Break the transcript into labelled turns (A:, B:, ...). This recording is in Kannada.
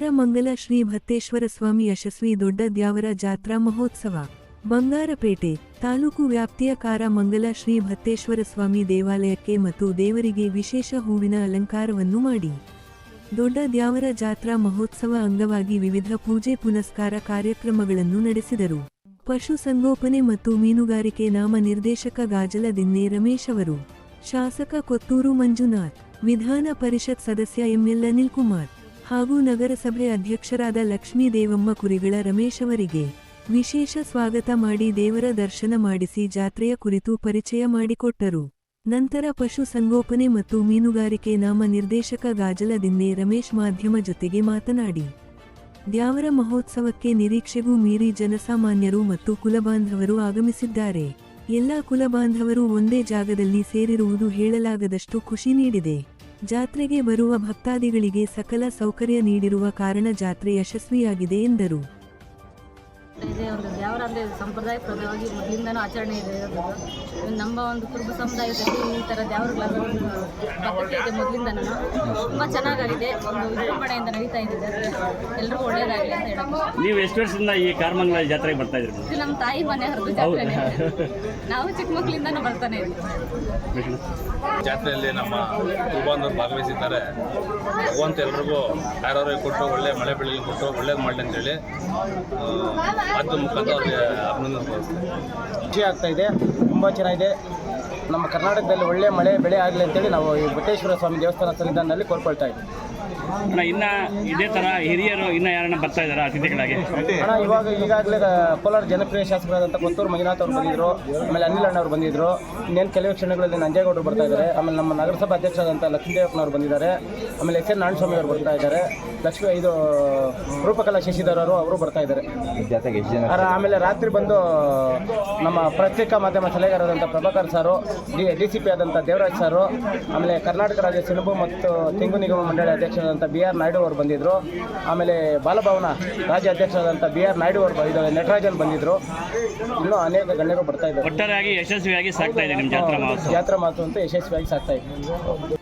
A: ಕಾರಮಂಗಲ ಶ್ರೀ ಭತ್ತೇಶ್ವರ ಸ್ವಾಮಿ ಯಶಸ್ವಿ ದೊಡ್ಡ ದ್ಯಾವರ ಜಾತ್ರಾ ಮಹೋತ್ಸವ ಬಂಗಾರಪೇಟೆ ತಾಲೂಕು ವ್ಯಾಪ್ತಿಯ ಕಾರಮಂಗಲ ಶ್ರೀ ಭತ್ತೇಶ್ವರ ಸ್ವಾಮಿ ದೇವಾಲಯಕ್ಕೆ ಮತ್ತು ದೇವರಿಗೆ ವಿಶೇಷ ಹೂವಿನ ಅಲಂಕಾರವನ್ನು ಮಾಡಿ ದೊಡ್ಡ ದ್ಯಾವರ ಜಾತ್ರಾ ಮಹೋತ್ಸವ ಅಂಗವಾಗಿ ವಿವಿಧ ಪೂಜೆ ಪುನಸ್ಕಾರ ಕಾರ್ಯಕ್ರಮಗಳನ್ನು ನಡೆಸಿದರು. ಪಶು ಸಂಗೋಪನೆ ಮತ್ತು ಮೀನುಗಾರಿಕೆ ನಾಮ ನಿರ್ದೇಶಕ ಗಾಜಲ ದಿನ್ನೆ ರಮೇಶ್ ಅವರು, ಶಾಸಕ ಕೊತ್ತೂರು ಮಂಜುನಾಥ್, ವಿಧಾನ ಪರಿಷತ್ ಸದಸ್ಯ ಎಂಎಲ್ ಅನಿಲ್ ಕುಮಾರ್ ಹಾಗೂ ನಗರಸಭೆ ಅಧ್ಯಕ್ಷರಾದ ಲಕ್ಷ್ಮೀ ದೇವಮ್ಮ ಕುರಿಗಳ ರಮೇಶ್ ಅವರಿಗೆ ವಿಶೇಷ ಸ್ವಾಗತ ಮಾಡಿ ದೇವರ ದರ್ಶನ ಮಾಡಿಸಿ ಜಾತ್ರೆಯ ಕುರಿತು ಪರಿಚಯ ಮಾಡಿಕೊಟ್ಟರು. ನಂತರ ಪಶು ಸಂಗೋಪನೆ ಮತ್ತು ಮೀನುಗಾರಿಕೆ ನಾಮ ನಿರ್ದೇಶಕ ಗಾಜಲ ದಿನ್ನೆ ರಮೇಶ್ ಮಾಧ್ಯಮ ಜೊತೆಗೆ ಮಾತನಾಡಿ, ದ್ಯಾವರ ಮಹೋತ್ಸವಕ್ಕೆ ನಿರೀಕ್ಷೆಗೂ ಮೀರಿ ಜನಸಾಮಾನ್ಯರು ಮತ್ತು ಕುಲಬಾಂಧವರು ಆಗಮಿಸಿದ್ದಾರೆ. ಎಲ್ಲ ಕುಲಬಾಂಧವರು ಒಂದೇ ಜಾಗದಲ್ಲಿ ಸೇರಿರುವುದು ಹೇಳಲಾಗದಷ್ಟು ಖುಷಿ ನೀಡಿದೆ. ಜಾತ್ರೆಗೆ ಬರುವ ಭಕ್ತಾದಿಗಳಿಗೆ ಸಕಲ ಸೌಕರ್ಯ ನೀಡಿರುವ ಕಾರಣ ಜಾತ್ರೆ ಯಶಸ್ವಿಯಾಗಿದೆ ಎಂದರು.
B: ಒಂದು ದ್ಯಾವರ ಅಂದರೆ ಸಂಪ್ರದಾಯಪ್ರದವಾಗಿ ಮೊದಲಿಂದನೂ ಆಚರಣೆ ಇದೆ. ನಮ್ಮ ಒಂದು ಕುರುಬ ಸಮುದಾಯದಲ್ಲಿ ಈ ಥರ ದ್ಯಾವರಗಳ ಪದ್ಧತಿ ಇದೆ ಮೊದಲಿಂದನೂ. ತುಂಬ ಚೆನ್ನಾಗಿದೆ, ಒಂದು ವಿಜೃಂಭಣೆಯಿಂದ ನಡೀತಾ ಇದೆ ಜಾತ್ರೆ. ಎಲ್ಲರಿಗೂ ಒಳ್ಳೆಯದಾಗಲಿ ಅಂತ ಹೇಳೋದು.
C: ನೀವು ಎಷ್ಟು ವರ್ಷದಿಂದ ಈ ಕಾರಮಂಗಲ ಜಾತ್ರೆಗೆ ಬರ್ತಾ ಇದ್ದೀರಿ?
B: ಇದು ನಮ್ಮ ತಾಯಿ ಮನೆ ಹೊರತು ಜಾತ್ರೆನೇ. ನಾವು ಚಿಕ್ಕ ಮಕ್ಕಳಿಂದನೂ ಬರ್ತಾನೆ ಇದ್ದೀವಿ.
D: ಜಾತ್ರೆಯಲ್ಲಿ ನಮ್ಮ ಕುರುಬಾಂಧವರು ಭಾಗವಹಿಸಿದ್ದಾರೆ. ಭಗವಂತ ಎಲ್ರಿಗೂ ಯಾರ್ಯಾರಿಗೆ ಕೊಟ್ಟು ಒಳ್ಳೆ ಮಳೆ ಬೆಳೆಗೆ ಕೊಟ್ಟು ಒಳ್ಳೇದು ಮಾಡಲಿ ಅಂತೇಳಿ ಅದು ಮುಖಾಂತರ ಅವ್ರಿಗೆ ಅಭಿನಂದನೆ
E: ಖುಷಿ ಆಗ್ತಾ ಇದೆ. ತುಂಬ ಚೆನ್ನಾಗಿದೆ. ನಮ್ಮ ಕರ್ನಾಟಕದಲ್ಲಿ ಒಳ್ಳೆ ಮಳೆ ಬೆಳೆ ಆಗಲಿ ಅಂತೇಳಿ ನಾವು ಈ ಭತ್ತೇಶ್ವರ ಸ್ವಾಮಿ ದೇವಸ್ಥಾನ ಸನ್ನಿಧಾನದಲ್ಲಿ ಕೋರ್ಕೊಳ್ತಾ ಇದ್ದೀವಿ.
C: ಇನ್ನ ಇದೇ ತರ ಹಿರಿಯರು ಇನ್ನ ಯಾರನ್ನ ಬರ್ತಾ ಇದಾರ ಅತಿಥಿಗಳಾಗಿ?
E: ಈಗಾಗಲೇ ಕೋಲಾರ ಜನಪ್ರಿಯ ಶಾಸಕರಾದಂಥ ಕೊತ್ತೂರು ಮಂಜುನಾಥ್ ಅವರು ಬಂದಿದ್ರು, ಆಮೇಲೆ ಅನಿಲ್ ಅಣ್ಣ ಅವರು ಬಂದಿದ್ರು. ಇನ್ನೇನು ಕೆಲವು ಕ್ಷಣಗಳಲ್ಲಿ ನಂಜೇಗೌಡರು ಬರ್ತಾ ಇದ್ದಾರೆ. ಆಮೇಲೆ ನಮ್ಮ ನಗರಸಭಾ ಅಧ್ಯಕ್ಷರಾದಂಥ ಲಕ್ಷ್ಮೀದೇವಪ್ಪನವರು ಬಂದಿದ್ದಾರೆ. ಆಮೇಲೆ ಎಸ್ ಎನ್ ನಾರಾಯಣಸ್ವಾಮಿ ಅವರು ಬರ್ತಾ ಇದ್ದಾರೆ. ರೂಪಕಲಾ ಶಶಿಧರ್ ಅವರು ಬರ್ತಾ ಇದ್ದಾರೆ. ಆಮೇಲೆ ರಾತ್ರಿ ಬಂದು ನಮ್ಮ ಪತ್ರಿಕಾ ಮಾಧ್ಯಮ ಸಲಹೆಗಾರರಾದಂಥ ಪ್ರಭಾಕರ್ ಸಾರು, DCP ಆದಂಥ ದೇವರಾಜ್ ಸಾರು, ಆಮೇಲೆ ಕರ್ನಾಟಕ ರಾಜ್ಯ ಸೆಣಬು ಮತ್ತು ತೆಂಗು ನಿಗಮ ಮಂಡಳಿ ಅಧ್ಯಕ್ಷರಾದಂಥ BR ನಾಯ್ಡು ಅವರು ಬಂದಿದ್ದರು. ಆಮೇಲೆ ಬಾಲಭವನ ರಾಜ್ಯ ಅಧ್ಯಕ್ಷರಾದಂಥ BR ನಾಯ್ಡು ಅವರು ನಟರಾಜನ್ ಬಂದಿದ್ದರು. ಇನ್ನೂ ಅನೇಕ ಗಣ್ಯರು ಬರ್ತಾ ಇದ್ದಾರೆ.
C: ಒಟ್ಟಾರೆಯಾಗಿ ಯಶಸ್ವಿಯಾಗಿ ಸಾಗ್ತಾ ಇದೆ ನಿಮ್ಮ ಜಾತ್ರಾ ಮಹೋತ್ಸವ.
E: ಜಾತ್ರಾ ಮಹೋತ್ಸವ ಅಂತ ಯಶಸ್ವಿಯಾಗಿ ಸಾಗ್ತಾ ಇದೆ.